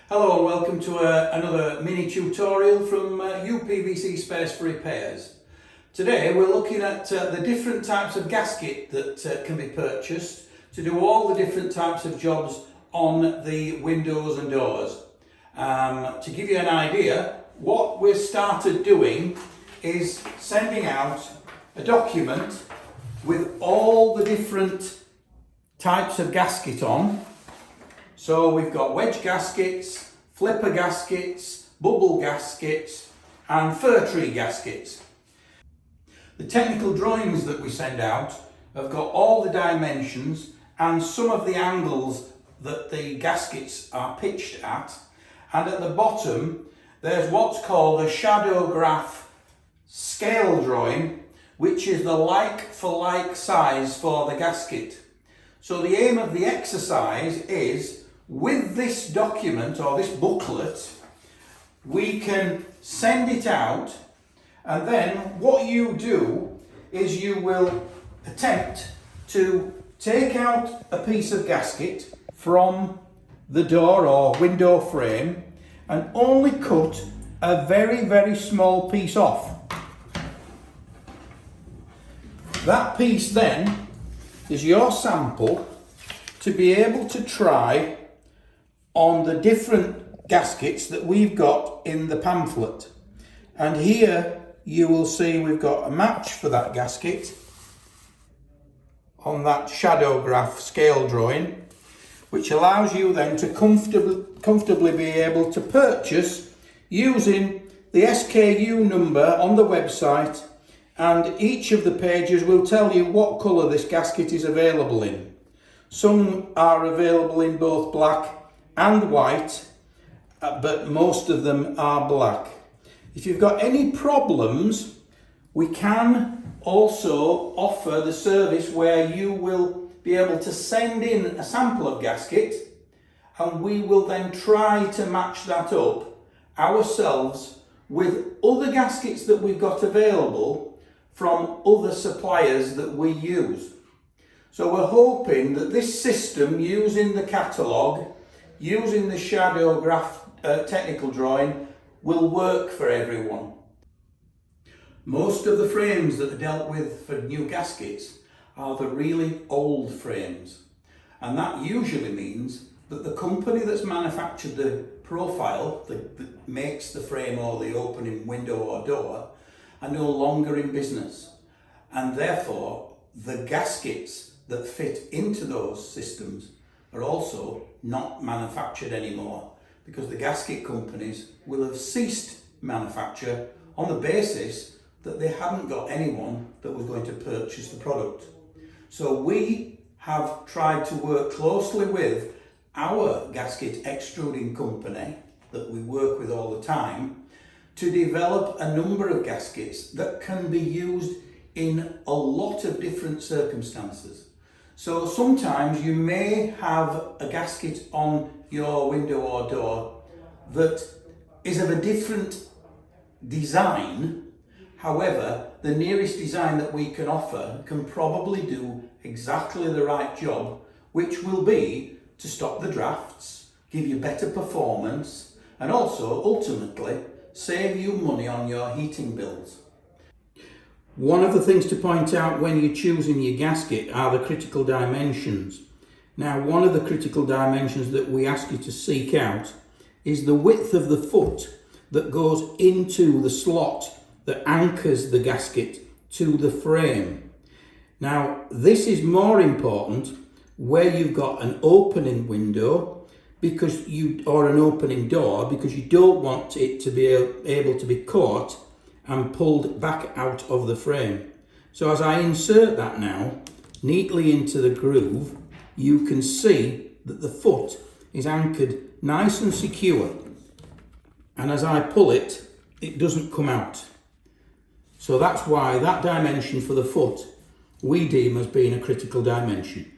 Hello and welcome to another mini tutorial from Upvc Spares for repairs. Today we're looking at the different types of gasket that can be purchased to do all the different types of jobs on the windows and doors. To give you an idea, what we've started doing is sending out a document with all the different types of gasket on. So we've got wedge gaskets, flipper gaskets, bubble gaskets and fir tree gaskets. The technical drawings that we send out have got all the dimensions and some of the angles that the gaskets are pitched at, and at the bottom there's what's called a shadow graph scale drawing, which is the like for like size for the gasket. So the aim of the exercise is, with this document or this booklet, we can send it out, and then what you do is you will attempt to take out a piece of gasket from the door or window frame and only cut a very small piece off. That piece then is your sample to be able to try on the different gaskets that we've got in the pamphlet. And here you will see we've got a match for that gasket on that shadow graph scale drawing, which allows you then to comfortably be able to purchase using the SKU number on the website, and each of the pages will tell you what colour this gasket is available in. Some are available in both black and white, but most of them are black. If you've got any problems, we can also offer the service where you will be able to send in a sample of gasket and we will then try to match that up ourselves with other gaskets that we've got available from other suppliers that we use. So we're hoping that this system, using the catalogue, using the shadow graph technical drawing, will work for everyone. Most of the frames that are dealt with for new gaskets are the really old frames, and that usually means that the company that's manufactured the profile that makes the frame or the opening window or door are no longer in business, and therefore the gaskets that fit into those systems are also not manufactured anymore, because the gasket companies will have ceased manufacture on the basis that they hadn't got anyone that was going to purchase the product. So we have tried to work closely with our gasket extruding company that we work with all the time to develop a number of gaskets that can be used in a lot of different circumstances. So sometimes you may have a gasket on your window or door that is of a different design. However, the nearest design that we can offer can probably do exactly the right job, which will be to stop the drafts, give you better performance, and also ultimately save you money on your heating bills. One of the things to point out when you're choosing your gasket are the critical dimensions. Now, one of the critical dimensions that we ask you to seek out is the width of the foot that goes into the slot that anchors the gasket to the frame. Now, this is more important where you've got an opening window or an opening door, because you don't want it to be able to be caught and pulled back out of the frame. So as I insert that now neatly into the groove, you can see that the foot is anchored nice and secure, and as I pull it, it doesn't come out. So that's why that dimension for the foot we deem as being a critical dimension.